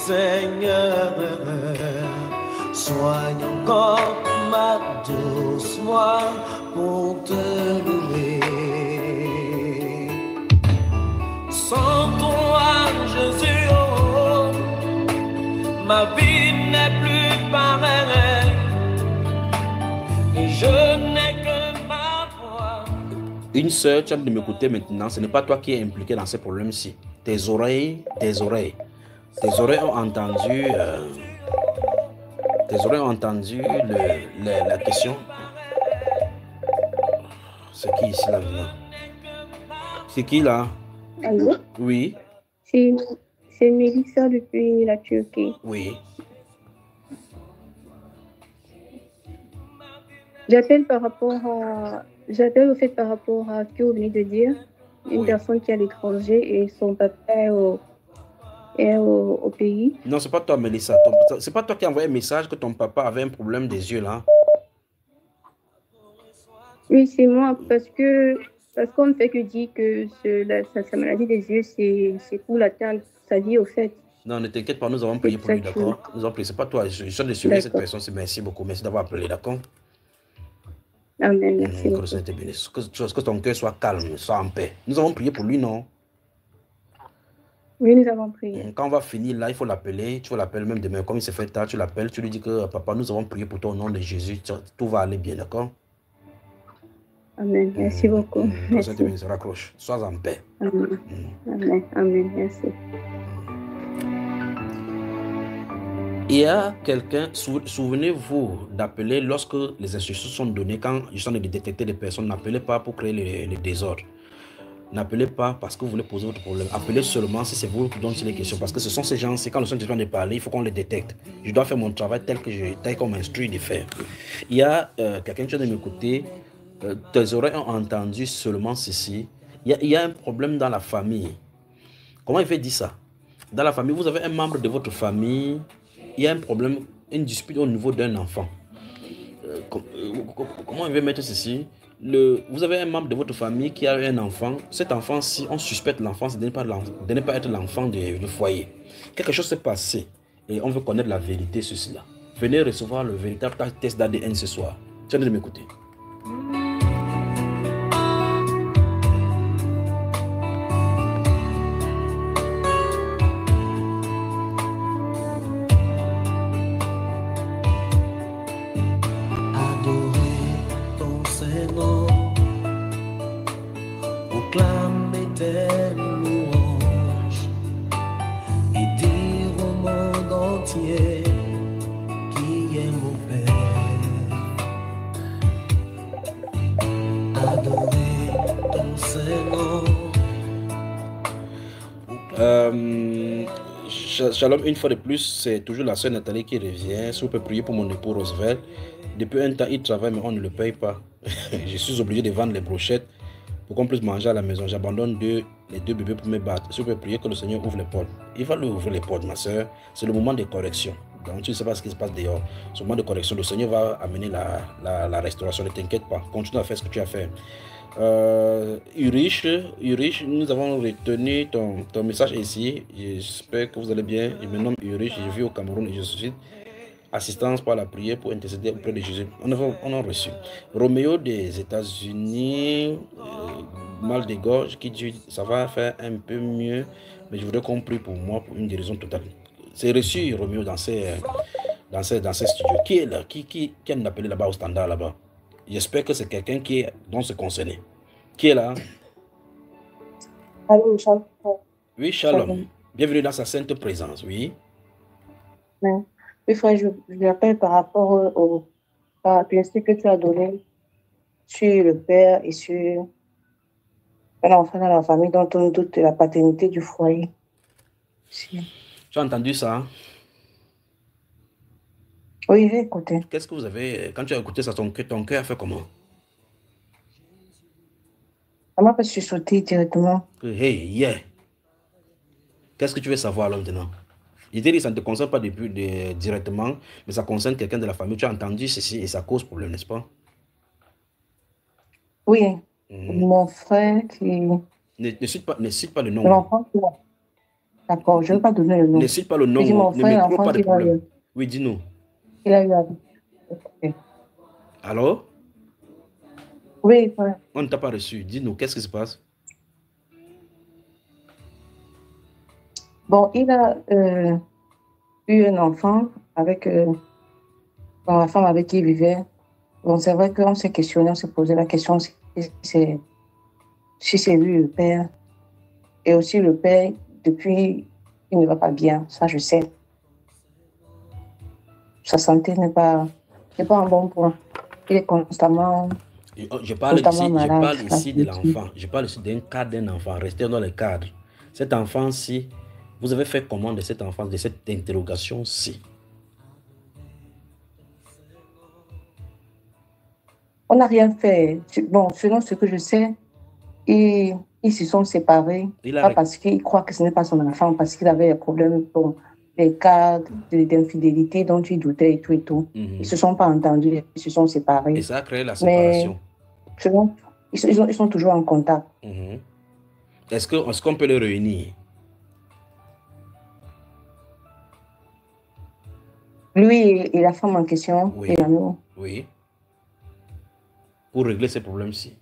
Seigneur, soigne encore ma douce voix pour te louer. Sans toi, Jésus, oh, ma vie n'est plus pareille et je n'ai que ma voix. Une sœur, tu as de m'écouter maintenant, ce n'est pas toi qui es impliqué dans ces problèmes-ci. Tes oreilles ont entendu, la question. C'est qui ici là maintenant? C'est qui là? Allô? Oui. C'est Mélissa depuis la Turquie. Oui. J'appelle au fait par rapport à ce que vous venez de dire. Une personne qui est à l'étranger et son papa est au pays. Non, c'est pas toi, Mélissa. C'est pas toi qui as envoyé un message que ton papa avait un problème des yeux là? Oui, c'est moi, parce qu'on ne fait que dire que sa maladie des yeux, c'est pour l'atteindre sa vie au fait. Non, ne t'inquiète pas, nous avons prié pour lui, d'accord? Nous avons prié, c'est pas toi, je suis de suivre cette personne, merci beaucoup, merci d'avoir appelé, d'accord? Amen, merci. Que le Seigneur te bénisse, que ton cœur soit calme, soit en paix. Nous avons prié pour lui, non? Oui, nous avons prié. Quand on va finir là, il faut l'appeler, tu vas l'appeler même demain, comme il se fait tard, tu l'appelles, tu lui dis que papa, nous avons prié pour toi au nom de Jésus, tout va aller bien, d'accord? Amen, merci beaucoup. Que le Seigneur te bénisse, raccroche, sois en paix. Amen, amen, amen, merci. Il y a quelqu'un, souvenez-vous d'appeler lorsque les instructions sont données, quand ils sont de détecter des personnes, n'appelez pas pour créer les désordres. N'appelez pas parce que vous voulez poser votre problème. Appelez seulement si c'est vous qui donnez les questions. Parce que ce sont ces gens, c'est quand le Seigneur est en train de parler, il faut qu'on les détecte. Je dois faire mon travail tel qu'on m'instruit de faire. Il y a quelqu'un qui vient de m'écouter, tes oreilles ont entendu seulement ceci. Il y a un problème dans la famille. Comment il fait dire ça? Dans la famille, vous avez un membre de votre famille, il y a un problème, une dispute au niveau d'un enfant. Comment il veut mettre ceci? Vous avez un membre de votre famille qui a un enfant. Cet enfant, si on suspecte l'enfant, de ne pas être l'enfant du foyer. Quelque chose s'est passé et on veut connaître la vérité sur cela. Venez recevoir le véritable test d'ADN ce soir. Tu viens de m'écouter. Shalom, une fois de plus, c'est toujours la sœur Nathalie qui revient. Si vous pouvez prier pour mon époux Roosevelt. Depuis un temps, il travaille, mais on ne le paye pas. Je suis obligé de vendre les brochettes pour qu'on puisse manger à la maison. J'abandonne les deux bébés pour me battre. Si vous pouvez prier que le Seigneur ouvre les portes. Il va lui ouvrir les portes, ma sœur. C'est le moment de correction. Donc, tu ne sais pas ce qui se passe dehors. C'est le moment de correction. Le Seigneur va amener la restauration. Ne t'inquiète pas. Continue à faire ce que tu as fait. Urich, nous avons retenu ton message ici. J'espère que vous allez bien. Je me nomme Urich, je vis au Cameroun et je suis assistance par la prière pour intercéder auprès de Jésus. On a reçu. Roméo des États-Unis, mal de gorge, qui dit ça va faire un peu mieux, mais je voudrais qu'on prie pour moi pour une guérison totale. C'est reçu, Roméo, dans ces studios. Qui est là? Qui a appelé là-bas au standard là-bas? J'espère que c'est quelqu'un qui est dont c'est concerné. Qui est là? Allô, Shalom. Oui, Shalom. Bienvenue dans sa sainte présence, oui. Oui, frère, je l'appelle par rapport à l'instinct que tu as donné sur le père et sur un enfant dans la famille dont on doute la paternité du foyer. Tu as entendu ça? Oui, j'ai écouté. Qu'est-ce que vous avez... Quand tu as écouté ça, ton cœur a fait comment? Moi, parce que je suis sautée directement. Hey, yeah. Qu'est-ce que tu veux savoir là maintenant? Il te dit que ça ne te concerne pas directement, mais ça concerne quelqu'un de la famille. Tu as entendu ceci et ça cause problème, n'est-ce pas? Oui, mon frère qui... Ne cite pas le nom. L'enfant qui... D'accord, je ne vais pas donner le nom. Ne cite pas le nom, Je dis, mon ne frère, me crée l'enfant pas de qu'il a eu, problème. Oui, dis-nous. il a eu. Ok. Alors, Oui, ouais. on ne t'a pas reçu. Dis-nous, qu'est-ce qui se passe? Bon, il a eu un enfant avec la femme avec qui il vivait. Bon, c'est vrai qu'on s'est questionné, on s'est posé la question si c'est lui le père. Et aussi le père, depuis, il ne va pas bien, ça je sais. Sa santé n'est pas un bon point. Il est constamment Je parle malade. ici de l'enfant. Je parle ici d'un cas d'un enfant. Restez dans le cadre. Cet enfant-ci, vous avez fait comment de cet enfant, de cette interrogation-ci? On n'a rien fait. Bon, selon ce que je sais, ils se sont séparés. Pas parce qu'il croit que ce n'est pas son enfant, parce qu'il avait des problèmes, bon, des cas d'infidélité dont il doutait et tout et tout. Ils ne se sont pas entendus, ils se sont séparés. Et ça a créé la séparation. Mais selon, ils sont toujours en contact. Est-ce qu'on peut les réunir? Lui et la femme en question, oui. Et l'amour. Oui. Pour régler ces problèmes-ci.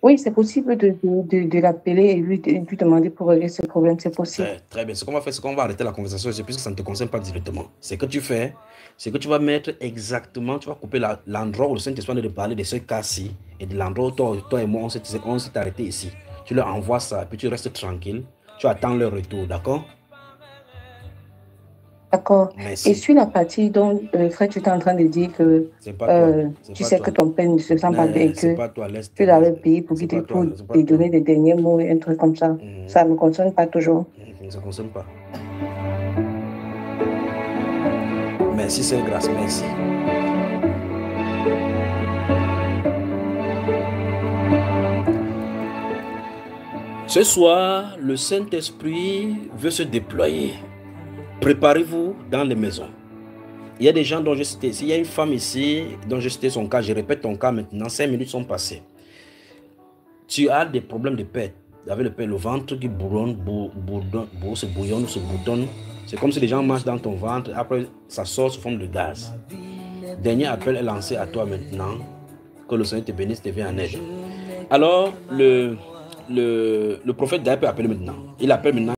Oui, c'est possible de l'appeler et lui demander pour régler ce problème, c'est possible. Très bien. Ce qu'on va faire, c'est qu'on va arrêter la conversation, puisque ça ne te concerne pas directement. Ce que tu fais, c'est que tu vas mettre exactement, tu vas couper l'endroit où le Saint-Esprit de parler de ce cas-ci et de l'endroit où toi et moi, on s'est arrêté ici. Tu leur envoies ça, puis tu restes tranquille. Tu attends leur retour, d'accord? D'accord. Et sur la partie dont, frère, tu es en train de dire que tu sais que ton père ne se sent pas bien et que tu l'avais payé pour lui donner des derniers mots et un truc comme ça. Ça ne me concerne pas toujours. Ça ne concerne pas. Merci, c'est grâce. Merci. Ce soir, le Saint-Esprit veut se déployer. Préparez-vous dans les maisons. Il y a des gens dont je citais, s'il y a une femme ici dont je citais son cas, je répète ton cas maintenant, 5 minutes sont passées. Tu as des problèmes de pète, avec le ventre qui bouillonne, se boutonne. C'est comme si les gens marchent dans ton ventre, après ça sort sous forme de gaz. Dernier appel est lancé à toi maintenant, que le Seigneur te bénisse, te vienne en aide. Alors, le prophète David peut appeler maintenant. Il appelle maintenant.